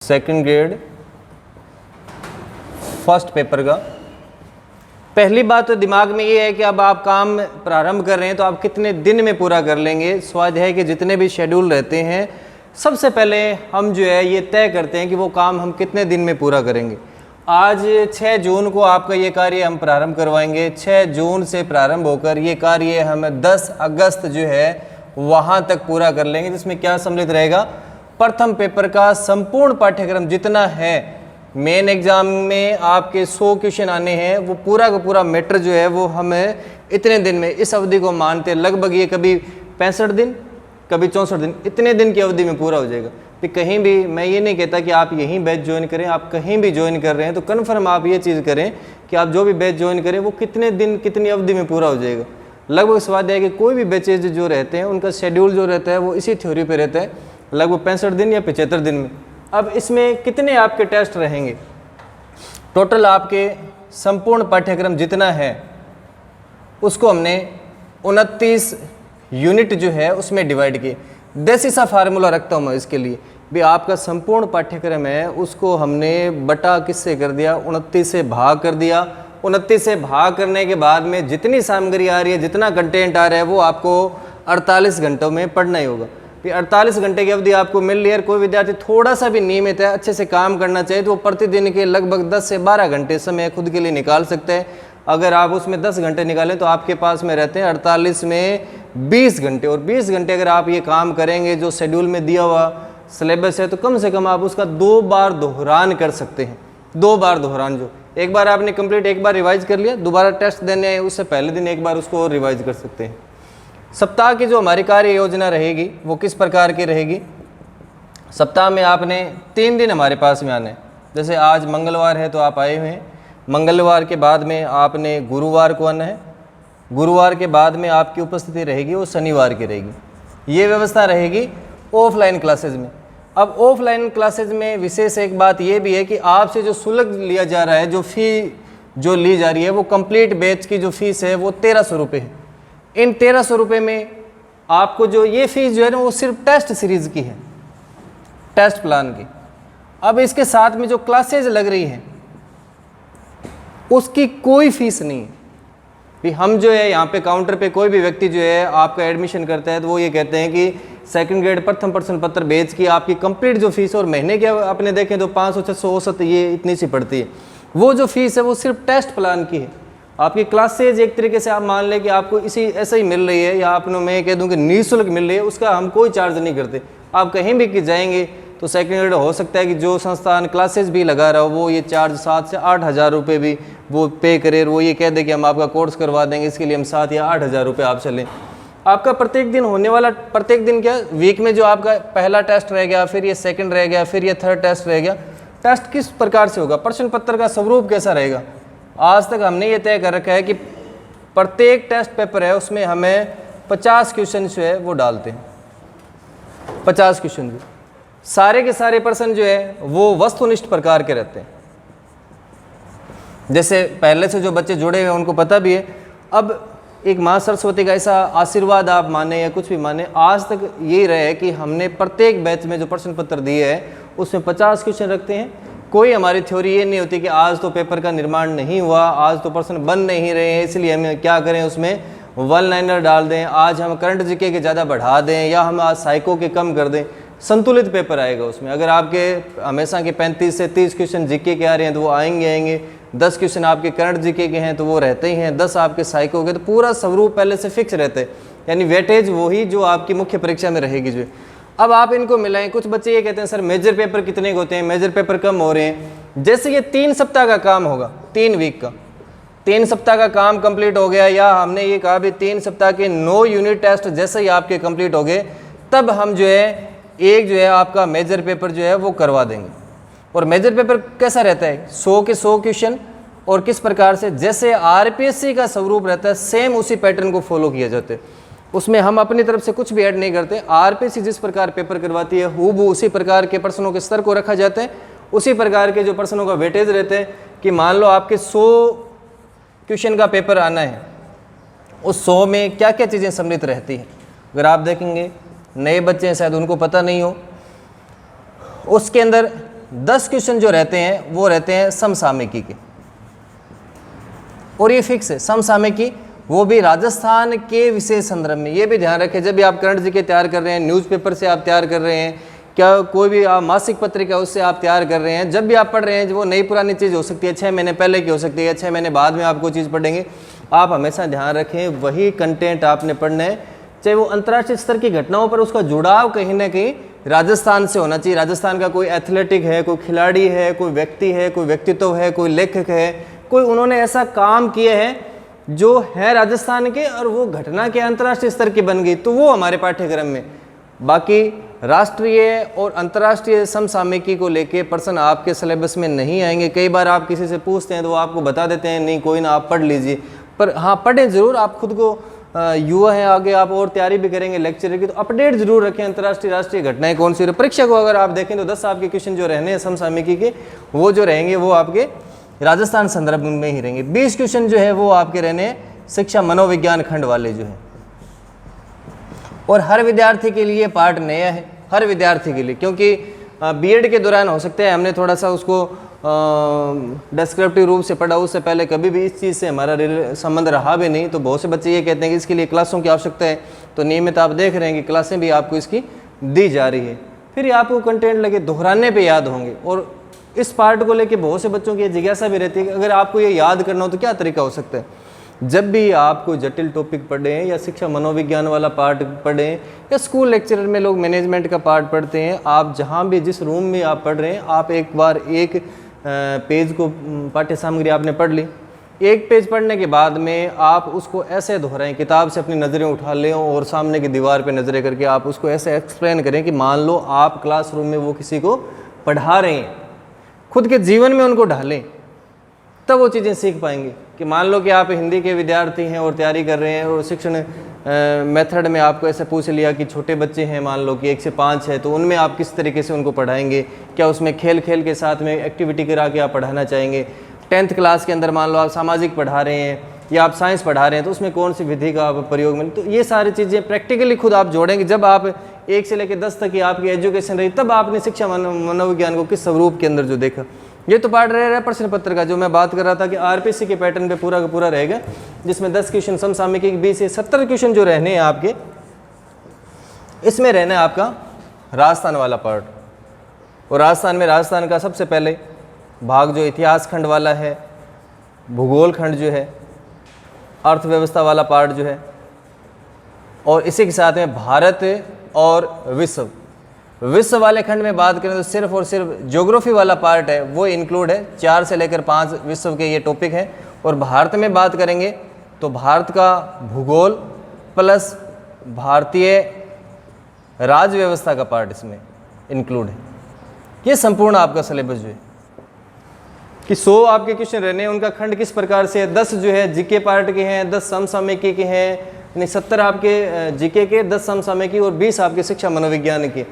Second grade first paper का। पहली बात तो दिमाग में ये है कि अब आप काम प्रारंभ कर रहे हैं तो आप कितने दिन में पूरा कर लेंगे। स्वाध्याय के जितने भी शेड्यूल रहते हैं सबसे पहले हम जो है ये तय करते हैं कि वो काम हम कितने दिन में पूरा करेंगे। आज 6 जून को आपका ये कार्य हम प्रारंभ करवाएंगे। 6 जून से प्रारंभ होकर ये कार्य हम 10 अगस्त जो है वहाँ तक पूरा कर लेंगे, जिसमें क्या सम्मिलित रहेगा, प्रथम पेपर का संपूर्ण पाठ्यक्रम जितना है। मेन एग्जाम में आपके 100 क्वेश्चन आने हैं, वो पूरा का पूरा मैटर जो है वो हमें इतने दिन में, इस अवधि को मानते लगभग ये कभी 65 दिन कभी 64 दिन, इतने दिन की अवधि में पूरा हो जाएगा। फिर कहीं भी मैं ये नहीं कहता कि आप यहीं बैच ज्वाइन करें, आप कहीं भी ज्वाइन कर रहे हैं तो कन्फर्म आप ये चीज़ करें कि आप जो भी बैच ज्वाइन करें वो कितने दिन कितनी अवधि में पूरा हो जाएगा। लगभग स्वाध्याय के कोई भी बैचेज जो रहते हैं उनका शेड्यूल जो रहता है वो इसी थ्योरी पे रहता है, लगभग 65 दिन या 75 दिन में। अब इसमें कितने आपके टेस्ट रहेंगे, टोटल आपके संपूर्ण पाठ्यक्रम जितना है उसको हमने 29 यूनिट जो है उसमें डिवाइड किए। देसी सा फार्मूला रखता हूँ मैं इसके लिए भी, आपका संपूर्ण पाठ्यक्रम है उसको हमने बटा किससे कर दिया, 29 से भाग कर दिया। 29 से भाग करने के बाद में जितनी सामग्री आ रही है, जितना कंटेंट आ रहा है वो आपको 48 घंटों में पढ़ना ही होगा। फिर 48 घंटे की अवधि आपको मिल रही है। कोई विद्यार्थी थोड़ा सा भी नियमित है, अच्छे से काम करना चाहिए तो वो प्रतिदिन के लगभग 10 से 12 घंटे समय खुद के लिए निकाल सकते हैं। अगर आप उसमें 10 घंटे निकालें तो आपके पास में रहते हैं 48 में 20 घंटे, और 20 घंटे अगर आप ये काम करेंगे जो शेड्यूल में दिया हुआ सिलेबस है तो कम से कम आप उसका 2 बार दोहरान कर सकते हैं। 2 बार दोहरान, जो एक बार आपने कंप्लीट एक बार रिवाइज कर लिया, दोबारा टेस्ट देने आए उससे पहले दिन एक बार उसको और रिवाइज कर सकते हैं। सप्ताह की जो हमारी कार्य योजना रहेगी वो किस प्रकार की रहेगी, सप्ताह में आपने 3 दिन हमारे पास में आना है। जैसे आज मंगलवार है तो आप आए हुए हैं, मंगलवार के बाद में आपने गुरुवार को आना है, गुरुवार के बाद में आपकी उपस्थिति रहेगी वो शनिवार की रहेगी। ये व्यवस्था रहेगी ऑफलाइन क्लासेज में। अब ऑफलाइन क्लासेज में विशेष एक बात ये भी है कि आपसे जो शुल्क लिया जा रहा है, जो फ़ी जो ली जा रही है वो कंप्लीट बैच की जो फीस है वो 1300 रुपये है। इन 1300 रुपये में आपको जो ये फीस जो है ना वो सिर्फ टेस्ट सीरीज़ की है, टेस्ट प्लान की। अब इसके साथ में जो क्लासेज लग रही हैं उसकी कोई फीस नहीं है। भी हम जो है यहाँ पे काउंटर पे कोई भी व्यक्ति जो है आपका एडमिशन करता है तो वो ये कहते हैं कि सेकंड ग्रेड प्रथम प्रश्न पत्र बैच की आपकी कंप्लीट जो फीस है, और महीने के अपने देखें तो 500-600 औसत ये इतनी सी पड़ती है। वो जो फीस है वो सिर्फ टेस्ट प्लान की है। आपकी क्लासेज एक तरीके से आप मान लें कि आपको इसी ऐसे ही मिल रही है, या आपने मैं कह दूं कि निःशुल्क मिल रही है, उसका हम कोई चार्ज नहीं करते। आप कहीं भी जाएंगे तो सेकंड ग्रेड हो सकता है कि जो संस्थान क्लासेस भी लगा रहा हो वो ये चार्ज 7 से 8 हज़ार रुपये भी वो पे करे, वो ये कह दे कि हम आपका कोर्स करवा देंगे, इसके लिए हम 7 या 8 हज़ार रुपये आप चलें। आपका प्रत्येक दिन होने वाला, प्रत्येक दिन क्या वीक में जो आपका पहला टेस्ट रह गया, फिर ये सेकंड रह गया, फिर ये थर्ड टेस्ट रह गया, टेस्ट किस प्रकार से होगा, प्रश्न पत्र का स्वरूप कैसा रहेगा, आज तक हमने ये तय कर रखा है कि प्रत्येक टेस्ट पेपर है उसमें हमें 50 क्वेश्चन जो है वो डालते हैं। 50 क्वेश्चन जो सारे के सारे प्रश्न जो है वो वस्तुनिष्ठ प्रकार के रहते हैं। जैसे पहले से जो बच्चे जुड़े हुए हैं उनको पता भी है। अब एक माँ सरस्वती का ऐसा आशीर्वाद आप माने या कुछ भी माने, आज तक यही रहे है कि हमने प्रत्येक बैच में जो प्रश्न पत्र दिए है उसमें 50 क्वेश्चन रखते हैं। कोई हमारी थ्योरी ये नहीं होती कि आज तो पेपर का निर्माण नहीं हुआ, आज तो प्रश्न बन नहीं रहे हैं इसलिए हम क्या करें उसमें वन लाइनर डाल दें, आज हम करंट जीके के ज़्यादा बढ़ा दें या हम आज साइको के कम कर दें। संतुलित पेपर आएगा उसमें। अगर आपके हमेशा के 35 से 30 क्वेश्चन जीके के आ रहे हैं तो वो आएंगे, 10 क्वेश्चन आपके करंट जीके के हैं तो वो रहते ही हैं, 10 आपके साइको के, तो पूरा स्वरूप पहले से फिक्स रहते हैं, यानी वेटेज वही जो आपकी मुख्य परीक्षा में रहेगी। जो अब आप इनको मिलाएं, कुछ बच्चे ये कहते हैं सर मेजर पेपर कितने होते हैं, मेजर पेपर कम हो रहे हैं। जैसे ये 3 सप्ताह का काम होगा, 3 वीक का, 3 सप्ताह का काम कंप्लीट हो गया, या हमने ये कहा भी 3 सप्ताह के 9 यूनिट टेस्ट जैसे ही आपके कंप्लीट हो गए तब हम जो है एक जो है आपका मेजर पेपर जो है वो करवा देंगे। और मेजर पेपर कैसा रहता है, 100 के 100 क्वेश्चन, और किस प्रकार से जैसे आरपीएससी का स्वरूप रहता है सेम उसी पैटर्न को फॉलो किया जाता है। उसमें हम अपनी तरफ से कुछ भी ऐड नहीं करते। आरपीएससी जिस प्रकार पेपर करवाती है हूबहू उसी प्रकार के प्रश्नों के स्तर को रखा जाता है, उसी प्रकार के जो प्रश्नों का वेटेज रहते हैं कि मान लो आपके 100 क्वेश्चन का पेपर आना है, उस 100 में क्या क्या चीज़ें सम्मिलित रहती हैं। अगर आप देखेंगे नए बच्चे हैं शायद उनको पता नहीं हो, उसके अंदर 10 क्वेश्चन जो रहते हैं वो रहते हैं समसामयिकी के, और ये फिक्स है समसामयिकी, वो भी राजस्थान के विशेष संदर्भ में। ये भी ध्यान रखें, जब भी आप करंट जीके तैयार कर रहे हैं, न्यूज़पेपर से आप तैयार कर रहे हैं, क्या कोई भी आप मासिक पत्रिका उससे आप तैयार कर रहे हैं, जब भी आप पढ़ रहे हैं, वो नई पुरानी चीज़ हो सकती है, 6 महीने पहले की हो सकती है, 6 महीने बाद में आपको चीज़ पढ़ेंगे, आप हमेशा ध्यान रखें वही कंटेंट आपने पढ़ना है, चाहे वो अंतर्राष्ट्रीय स्तर की घटनाओं पर उसका जुड़ाव कहीं ना कहीं राजस्थान से होना चाहिए। राजस्थान का कोई एथलेटिक है, कोई खिलाड़ी है, कोई व्यक्ति है, कोई व्यक्तित्व है, कोई लेखक है, कोई उन्होंने ऐसा काम किए हैं जो है राजस्थान के और वो घटना के अंतर्राष्ट्रीय स्तर की बन गई, तो वो हमारे पाठ्यक्रम में। बाकी राष्ट्रीय और अंतर्राष्ट्रीय समसामयिकी को लेके प्रश्न आपके सिलेबस में नहीं आएंगे। कई बार आप किसी से पूछते हैं तो वो आपको बता देते हैं नहीं कोई ना आप पढ़ लीजिए, पर हाँ पढ़ें ज़रूर। आप खुद को युवा हैं, आगे आप और तैयारी भी करेंगे लेक्चर की, तो अपडेट जरूर रखें अंतर्राष्ट्रीय राष्ट्रीय घटनाएं कौन सी। परीक्षा को अगर आप देखें तो 10 आपके क्वेश्चन जो रहने हैं समसामयिकी के, वो जो रहेंगे वो आपके राजस्थान संदर्भ में ही रहेंगे। 20 क्वेश्चन जो है वो आपके रहने हैं शिक्षा मनोविज्ञान खंड वाले जो है, और हर विद्यार्थी के लिए पार्ट नया है, हर विद्यार्थी के लिए, क्योंकि बीएड के दौरान हो सकता है हमने थोड़ा सा उसको डिस्क्रिप्टिव रूप से पढ़ा, उससे पहले कभी भी इस चीज़ से हमारा संबंध रहा भी नहीं। तो बहुत से बच्चे ये कहते हैं कि इसके लिए क्लासों की आवश्यकता है, तो नियमित आप देख रहे हैं कि क्लासें भी आपको इसकी दी जा रही है, फिर ये आपको कंटेंट लगे दोहराने पे याद होंगे। और इस पार्ट को लेके बहुत से बच्चों की जिज्ञासा भी रहती है कि अगर आपको ये याद करना हो तो क्या तरीका हो सकता है। जब भी आप कोई जटिल टॉपिक पढ़ें या शिक्षा मनोविज्ञान वाला पार्ट पढ़ें या स्कूल लेक्चरर में लोग मैनेजमेंट का पार्ट पढ़ते हैं, आप जहाँ भी जिस रूम में आप पढ़ रहे हैं, आप एक बार एक पेज को पाठ्य सामग्री आपने पढ़ ली, एक पेज पढ़ने के बाद में आप उसको ऐसे दोहराएं, किताब से अपनी नज़रें उठा लें और सामने की दीवार पे नज़रें करके आप उसको ऐसे एक्सप्लेन करें कि मान लो आप क्लासरूम में वो किसी को पढ़ा रहे हैं, खुद के जीवन में उनको ढालें, तब वो चीज़ें सीख पाएंगे। कि मान लो कि आप हिंदी के विद्यार्थी हैं और तैयारी कर रहे हैं और शिक्षण मेथड में आपको ऐसे पूछ लिया कि छोटे बच्चे हैं, मान लो कि 1 से 5 है, तो उनमें आप किस तरीके से उनको पढ़ाएंगे, क्या उसमें खेल खेल के साथ में एक्टिविटी करा के आप पढ़ाना चाहेंगे। 10th क्लास के अंदर मान लो आप सामाजिक पढ़ा रहे हैं या आप साइंस पढ़ा रहे हैं, तो उसमें कौन सी विधि का आप प्रयोग में, तो ये सारी चीज़ें प्रैक्टिकली खुद आप जोड़ेंगे। जब आप 1 से लेकर 10 तक की आपकी एजुकेशन रही, तब आपने शिक्षा मनोविज्ञान को किस स्वरूप के अंदर जो देखा। ये तो पार्ट रह रहा है प्रश्न पत्र का, जो मैं बात कर रहा था कि आरपीसी के पैटर्न पे पूरा का पूरा रहेगा, जिसमें 10 क्वेश्चन समसामयिकी, 20 से 70 क्वेश्चन जो रहने हैं आपके, इसमें रहना है आपका राजस्थान वाला पार्ट। और राजस्थान में राजस्थान का सबसे पहले भाग जो इतिहास खंड वाला है, भूगोल खंड जो है, अर्थव्यवस्था वाला पार्ट जो है, और इसी के साथ में भारत और विश्व वाले खंड में बात करें तो सिर्फ और सिर्फ ज्योग्राफी वाला पार्ट है वो इंक्लूड है। 4 से लेकर 5 विश्व के ये टॉपिक हैं। और भारत में बात करेंगे तो भारत का भूगोल प्लस भारतीय राज्य व्यवस्था का पार्ट इसमें इंक्लूड है। ये संपूर्ण आपका सिलेबस जो है कि 100 आपके क्वेश्चन रहने हैं, उनका खंड किस प्रकार से है। 10 जो है जीके पार्ट के हैं, 10 समसामयिकी के हैं, यानी 70 आपके जीके के, 10 समसामयिकी और 20 आपके शिक्षा मनोविज्ञान के।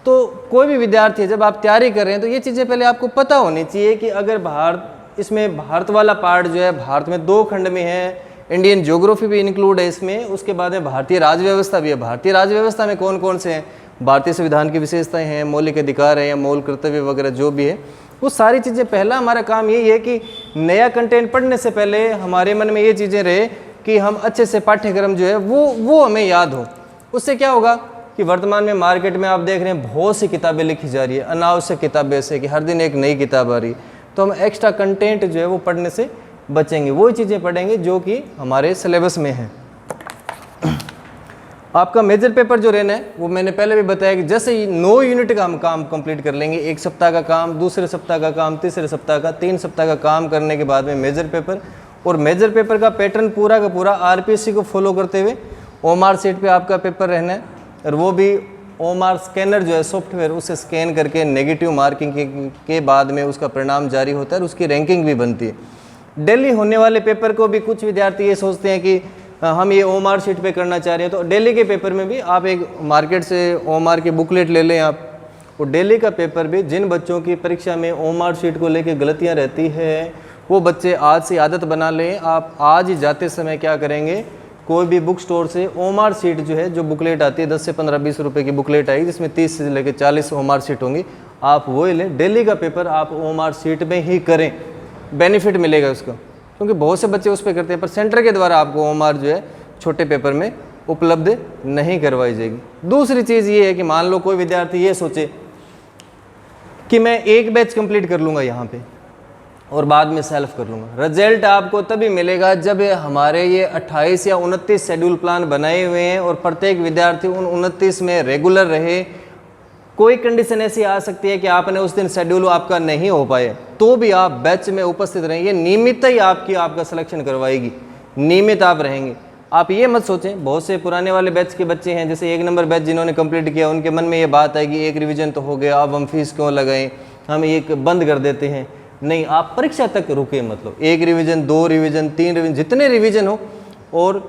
तो कोई भी विद्यार्थी है, जब आप तैयारी कर रहे हैं तो ये चीज़ें पहले आपको पता होनी चाहिए कि अगर इसमें भारत वाला पार्ट जो है, भारत में 2 खंड में है, इंडियन ज्योग्राफी भी इंक्लूड है इसमें, उसके बाद में भारतीय राज्य व्यवस्था भी है। भारतीय राज्य व्यवस्था में कौन कौन से हैं, भारतीय संविधान की विशेषताएं हैं, मौलिक अधिकार है या मूल कर्तव्य वगैरह जो भी है, वो सारी चीज़ें। पहला हमारा काम यही है कि नया कंटेंट पढ़ने से पहले हमारे मन में ये चीज़ें रहे कि हम अच्छे से पाठ्यक्रम जो है वो हमें याद हो। उससे क्या होगा कि वर्तमान में मार्केट में आप देख रहे हैं बहुत सी किताबें लिखी जा रही है, अनावश्यक किताबें ऐसे कि हर दिन एक नई किताब आ रही है, तो हम एक्स्ट्रा कंटेंट जो है वो पढ़ने से बचेंगे, वही चीज़ें पढ़ेंगे जो कि हमारे सिलेबस में है। आपका मेजर पेपर जो रहना है वो मैंने पहले भी बताया कि जैसे ही 9 यूनिट का हम काम कंप्लीट कर लेंगे, 1 सप्ताह का काम, दूसरे सप्ताह का काम, तीसरे सप्ताह का, 3 सप्ताह का काम करने के बाद में मेजर पेपर। और मेजर पेपर का पैटर्न पूरा का पूरा आरपीसी को फॉलो करते हुए ओएमआर शीट पे आपका पेपर रहना है, और वो भी ओएमआर स्कैनर जो है सॉफ्टवेयर, उसे स्कैन करके नेगेटिव मार्किंग के बाद में उसका परिणाम जारी होता है और उसकी रैंकिंग भी बनती है। डेली होने वाले पेपर को भी कुछ विद्यार्थी ये सोचते हैं कि हम ये ओएमआर शीट पे करना चाह रहे हैं, तो डेली के पेपर में भी आप एक मार्केट से ओएमआर की बुकलेट ले लें आप। और डेली का पेपर भी जिन बच्चों की परीक्षा में ओएमआर शीट को लेकर गलतियाँ रहती है, वो बच्चे आज से आदत बना लें। आप आज ही जाते समय क्या करेंगे, कोई भी बुक स्टोर से ओएमआर शीट जो है, जो बुकलेट आती है 10 से 15-20 रुपए की बुकलेट आएगी, जिसमें 30 से लेकर 40 ओएमआर शीट होंगी, आप वही लें, डेली का पेपर आप OMR शीट में ही करें, बेनिफिट मिलेगा उसका, क्योंकि बहुत से बच्चे उस पर करते हैं, पर सेंटर के द्वारा आपको OMR जो है छोटे पेपर में उपलब्ध नहीं करवाई जाएगी। दूसरी चीज़ ये है कि मान लो कोई विद्यार्थी ये सोचे कि मैं एक बैच कंप्लीट कर लूँगा यहाँ पे और बाद में सेल्फ कर लूँगा। रिजल्ट आपको तभी मिलेगा जब हमारे ये 28 या 29 शेड्यूल प्लान बनाए हुए हैं और प्रत्येक विद्यार्थी उन 29 में रेगुलर रहे। कोई कंडीशन ऐसी आ सकती है कि आपने उस दिन शेड्यूल आपका नहीं हो पाए, तो भी आप बैच में उपस्थित रहेंगे, नियमित ही आपका सिलेक्शन करवाएगी, नियमित आप रहेंगे। आप ये मत सोचें, बहुत से पुराने वाले बैच के बच्चे हैं, जैसे 1 नंबर बैच जिन्होंने कंप्लीट किया, उनके मन में ये बात आएगी एक रिवीजन तो हो गया, अब हम फीस क्यों लगाएं, हम एक बंद कर देते हैं। नहीं, आप परीक्षा तक रुके, मतलब 1 रिवीजन, 2 रिवीजन, 3 रिवीजन, जितने रिवीजन हो। और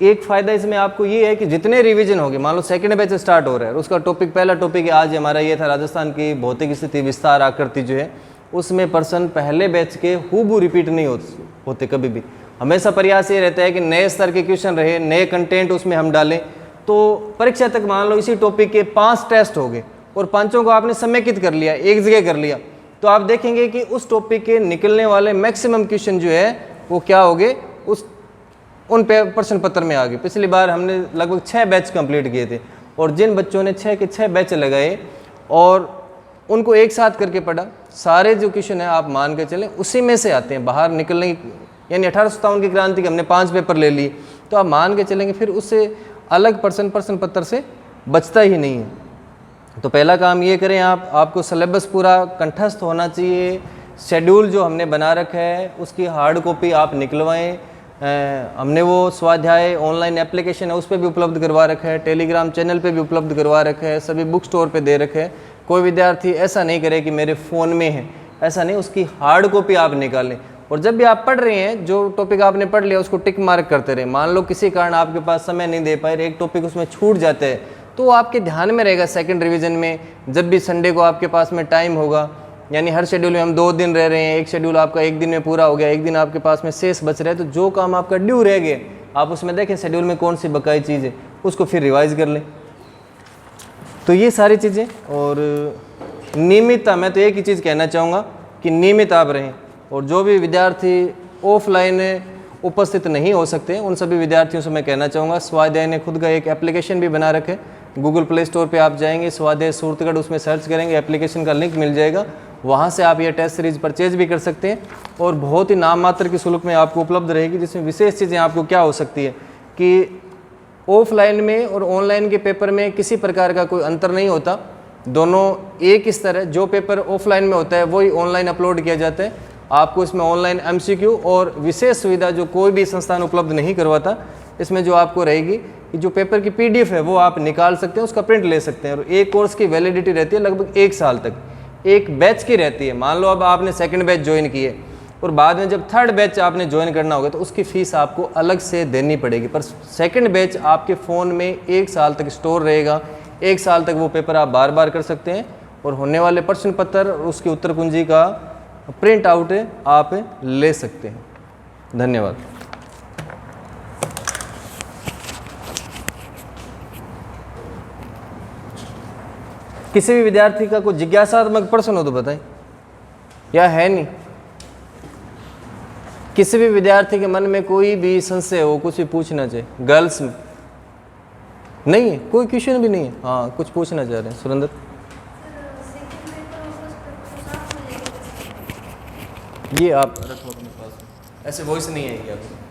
एक फ़ायदा इसमें आपको ये है कि जितने रिवीजन होंगे, मान लो सेकंड बैच स्टार्ट हो रहा है, उसका टॉपिक, पहला टॉपिक आज हमारा ये था राजस्थान की भौतिक स्थिति विस्तार आकृति जो है, उसमें पर्सन पहले बैच के हूबहू रिपीट नहीं होते कभी भी। हमेशा प्रयास ये रहता है कि नए स्तर के क्वेश्चन रहे, नए कंटेंट उसमें हम डालें। तो परीक्षा तक मान लो इसी टॉपिक के 5 टेस्ट हो गए और 5 को आपने समेकित कर लिया, एक जगह कर लिया, तो आप देखेंगे कि उस टॉपिक के निकलने वाले मैक्सिमम क्वेश्चन जो है वो क्या हो गए, उन प्रश्न पत्र में आ गए। पिछली बार हमने लगभग 6 बैच कंप्लीट किए थे और जिन बच्चों ने 6 के 6 बैच लगाए और उनको एक साथ करके पढ़ा, सारे जो क्वेश्चन है आप मान के चलें उसी में से आते हैं बाहर निकलने। यानी 1857 की क्रांति के हमने 5 पेपर ले लिए, तो आप मान के चलेंगे फिर उससे अलग प्रश्न पत्र से बचता ही नहीं है। तो पहला काम ये करें, आपको सिलेबस पूरा कंठस्थ होना चाहिए। शेड्यूल जो हमने बना रखा है उसकी हार्ड कॉपी आप निकलवाएं। हमने वो स्वाध्याय ऑनलाइन एप्लीकेशन है उस पर भी उपलब्ध करवा रखा है, टेलीग्राम चैनल पे भी उपलब्ध करवा रखा है, सभी बुक स्टोर पे दे रखे हैं। कोई विद्यार्थी ऐसा नहीं करे कि मेरे फ़ोन में है, ऐसा नहीं, उसकी हार्ड कॉपी आप निकालें। और जब भी आप पढ़ रहे हैं, जो टॉपिक आपने पढ़ लिया उसको टिक मार्क करते रहे। मान लो किसी कारण आपके पास समय नहीं दे पाए, एक टॉपिक उसमें छूट जाता है, तो आपके ध्यान में रहेगा सेकंड रिवीजन में। जब भी संडे को आपके पास में टाइम होगा, यानी हर शेड्यूल में हम 2 दिन रह रहे हैं, एक शेड्यूल आपका 1 दिन में पूरा हो गया, 1 दिन आपके पास में शेष बच रहा है, तो जो काम आपका ड्यू रह गया आप उसमें देखें शेड्यूल में कौन सी बकाई चीज़ है, उसको फिर रिवाइज कर लें। तो ये सारी चीज़ें। और नियमितता, मैं तो एक ही चीज़ कहना चाहूँगा कि नियमित आप रहें। और जो भी विद्यार्थी ऑफलाइन उपस्थित नहीं हो सकते, उन सभी विद्यार्थियों से मैं कहना चाहूँगा, स्वाध्याय ने खुद का एक एप्लीकेशन भी बना रखे, गूगल प्ले स्टोर पे आप जाएंगे, स्वाध्याय सूरतगढ़, उसमें सर्च करेंगे, एप्लीकेशन का लिंक मिल जाएगा, वहाँ से आप ये टेस्ट सीरीज परचेज भी कर सकते हैं। और बहुत ही नाम मात्र की शुल्क में आपको उपलब्ध रहेगी, जिसमें विशेष चीज़ें आपको क्या हो सकती है कि ऑफलाइन में और ऑनलाइन के पेपर में किसी प्रकार का कोई अंतर नहीं होता, दोनों एक इस तरह, जो पेपर ऑफलाइन में होता है वही ऑनलाइन अपलोड किया जाता है। आपको इसमें ऑनलाइन MCQ और विशेष सुविधा जो कोई भी संस्थान उपलब्ध नहीं करवाता, इसमें जो आपको रहेगी कि जो पेपर की PDF है वो आप निकाल सकते हैं, उसका प्रिंट ले सकते हैं। और एक कोर्स की वैलिडिटी रहती है लगभग 1 साल तक, एक बैच की रहती है। मान लो अब आपने सेकंड बैच ज्वाइन किए और बाद में जब थर्ड बैच आपने ज्वाइन करना होगा तो उसकी फ़ीस आपको अलग से देनी पड़ेगी, पर सेकंड बैच आपके फ़ोन में 1 साल तक स्टोर रहेगा। 1 साल तक वो पेपर आप बार बार कर सकते हैं और होने वाले प्रश्न पत्र और उसकी उत्तर कुंजी का प्रिंट आउट आप ले सकते हैं। धन्यवाद। किसी भी विद्यार्थी का कोई जिज्ञासात्मक प्रश्न हो तो बताएं, या है नहीं? किसी भी विद्यार्थी के मन में कोई भी संशय हो, कुछ भी पूछना चाहिए। गर्ल्स में नहीं है, कोई क्वेश्चन भी नहीं है? हाँ, कुछ पूछना चाह रहे हैं सुरेंद्र। ये आप रखो अपने पास, ऐसे वॉइस नहीं आएगी आपको।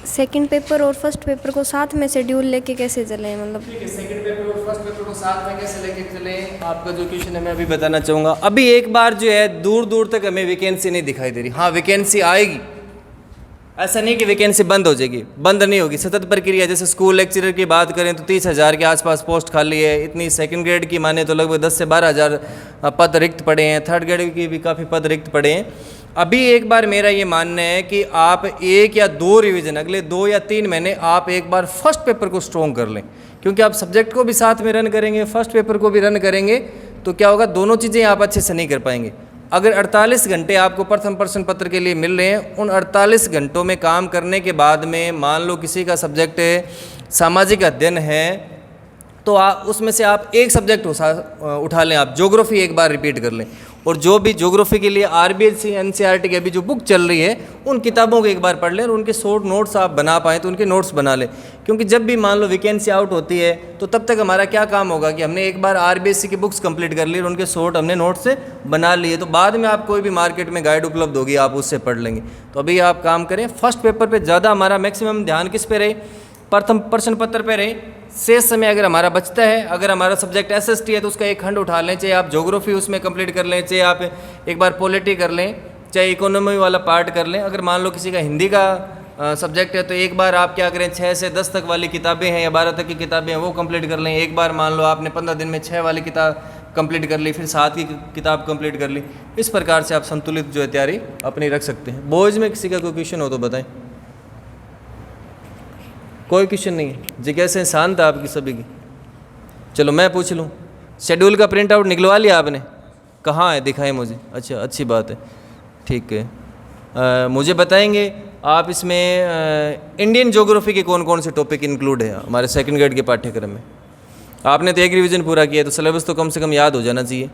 सेकंड पेपर और फर्स्ट पेपर को साथ में शेड्यूल लेके कैसे चलें, मतलब ठीक है, सेकंड पेपर और फर्स्ट पेपर को साथ में कैसे लेके चलें, आपका जो क्वेश्चन है मैं अभी बताना चाहूँगा। अभी एक बार जो है दूर दूर तक हमें वैकेंसी नहीं दिखाई दे रही। हाँ, वैकेंसी आएगी, ऐसा नहीं कि वैकेंसी बंद हो जाएगी, बंद नहीं होगी, सतत प्रक्रिया। जैसे स्कूल लेक्चरर की बात करें तो 30,000 के आसपास पोस्ट खाली है। इतनी सेकंड ग्रेड की माने तो लगभग 10 से 12,000 पद रिक्त पड़े हैं। थर्ड ग्रेड की भी काफ़ी पद रिक्त पड़े हैं। अभी एक बार मेरा ये मानना है कि आप 1 या 2 रिवीजन, अगले 2 या 3 महीने आप एक बार फर्स्ट पेपर को स्ट्रॉन्ग कर लें, क्योंकि आप सब्जेक्ट को भी साथ में रन करेंगे, फर्स्ट पेपर को भी रन करेंगे, तो क्या होगा, दोनों चीज़ें आप अच्छे से नहीं कर पाएंगे। अगर 48 घंटे आपको प्रथम प्रश्न पत्र के लिए मिल रहे हैं, उन 48 घंटों में काम करने के बाद में मान लो किसी का सब्जेक्ट सामाजिक अध्ययन है, तो उसमें से आप एक सब्जेक्ट उठा लें, आप ज्योग्राफी एक बार रिपीट कर लें, और जो भी ज्योग्राफी के लिए आरबीएससी एनसीईआरटी की अभी जो बुक चल रही है उन किताबों को एक बार पढ़ लें, और उनके शॉर्ट नोट्स आप बना पाएँ तो उनके नोट्स बना लें। क्योंकि जब भी मान लो वैकेंसी आउट होती है तो तब तक हमारा क्या काम होगा कि हमने एक बार आरबीएससी की बुक्स कंप्लीट कर ली और उनके शॉर्ट हमने नोट्स से बना लिए, तो बाद में आप कोई भी मार्केट में गाइड उपलब्ध होगी आप उससे पढ़ लेंगे। तो अभी आप काम करें, फर्स्ट पेपर पर ज़्यादा हमारा मैक्सिमम ध्यान किस पे रहे, प्रथम प्रश्न पत्र पे रहे। शेष समय अगर हमारा बचता है, अगर हमारा सब्जेक्ट एसएसटी है तो उसका एक खंड उठा लें, चाहे आप ज्योग्राफी उसमें कंप्लीट कर लें, चाहे आप एक बार पॉलिटी कर लें, चाहे इकोनॉमी वाला पार्ट कर लें। अगर मान लो किसी का हिंदी का सब्जेक्ट है तो एक बार आप क्या करें, 6 से 10 तक वाली किताबें हैं या 12 तक की किताबें हैं वो कंप्लीट कर लें। एक बार मान लो आपने 15 दिन में 6 वाली किताब कंप्लीट कर ली, फिर 7 की किताब कंप्लीट कर ली। इस प्रकार से आप संतुलित जो है तैयारी अपनी रख सकते हैं। बॉयज़ में किसी का कोई क्वेश्चन हो तो बताएं। कोई क्वेश्चन नहीं है जी? कैसे शांत है आपकी सभी की? चलो मैं पूछ लूँ, शेड्यूल का प्रिंट आउट निकलवा लिया आपने? कहाँ है, दिखाएं मुझे। अच्छा, अच्छी बात है, ठीक है। मुझे बताएंगे आप इसमें इंडियन ज्योग्राफी के कौन कौन से टॉपिक इंक्लूड है हमारे सेकंड ग्रेड के पाठ्यक्रम में? आपने तो एक रिवीजन पूरा किया तो सिलेबस तो कम से कम याद हो जाना चाहिए।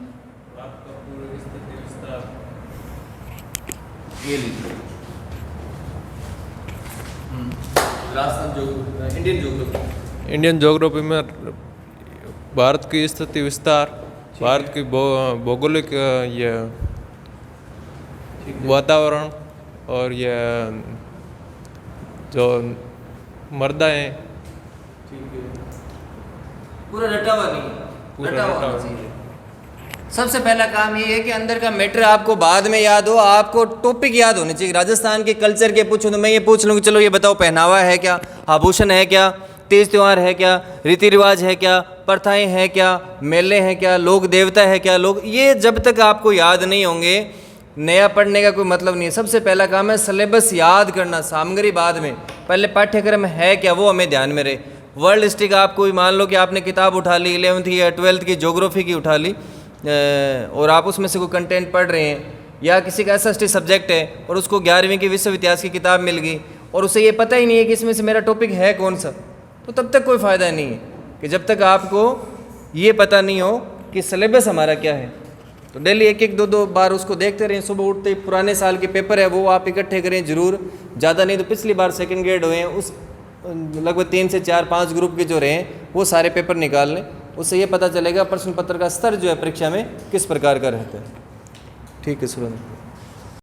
ये लीजिए इंडियन ज्योग्राफी में भारत की स्थिति विस्तार, भारत की भौगोलिक ये वातावरण और ये जो मर्दा हैं, पूरा रटा हुआ नहीं, रटा हुआ होना चाहिए। सबसे पहला काम ये है कि अंदर का मैटर आपको बाद में याद हो, आपको टॉपिक याद होने चाहिए। राजस्थान के कल्चर के पूछो तो मैं ये पूछ लूँगी, चलो ये बताओ पहनावा है क्या, आभूषण है क्या, तीज त्यौहार है क्या, रीति रिवाज है क्या, प्रथाएं हैं क्या, मेले हैं क्या, लोक देवता है क्या, लोग, ये जब तक आपको याद नहीं होंगे नया पढ़ने का कोई मतलब नहीं है। सबसे पहला काम है सिलेबस याद करना, सामग्री बाद में, पहले पाठ्यक्रम है क्या वो हमें ध्यान में रहे। वर्ल्ड हिस्ट्री का आपको मान लो कि आपने किताब उठा ली 11th या 12th की ज्योग्राफी की उठा ली और आप उसमें से कोई कंटेंट पढ़ रहे हैं, या किसी का एसएसटी सब्जेक्ट है और उसको 11वीं की विश्व इतिहास की किताब मिल गई और उसे ये पता ही नहीं है कि इसमें से मेरा टॉपिक है कौन सा, तो तब तक कोई फ़ायदा नहीं है कि जब तक आपको ये पता नहीं हो कि सिलेबस हमारा क्या है। तो डेली एक एक दो बार उसको देखते रहें। सुबह उठते ही पुराने साल के पेपर है वो आप इकट्ठे करें ज़रूर, ज़्यादा नहीं तो पिछली बार सेकंड ग्रेड हुए हैं उस लगभग 3 से 4-5 ग्रुप के जो रहे हैं वो सारे पेपर निकाल लें। उससे ये पता चलेगा प्रश्न पत्र का स्तर जो है परीक्षा में किस प्रकार का रहता है। ठीक है सुरेंद्र।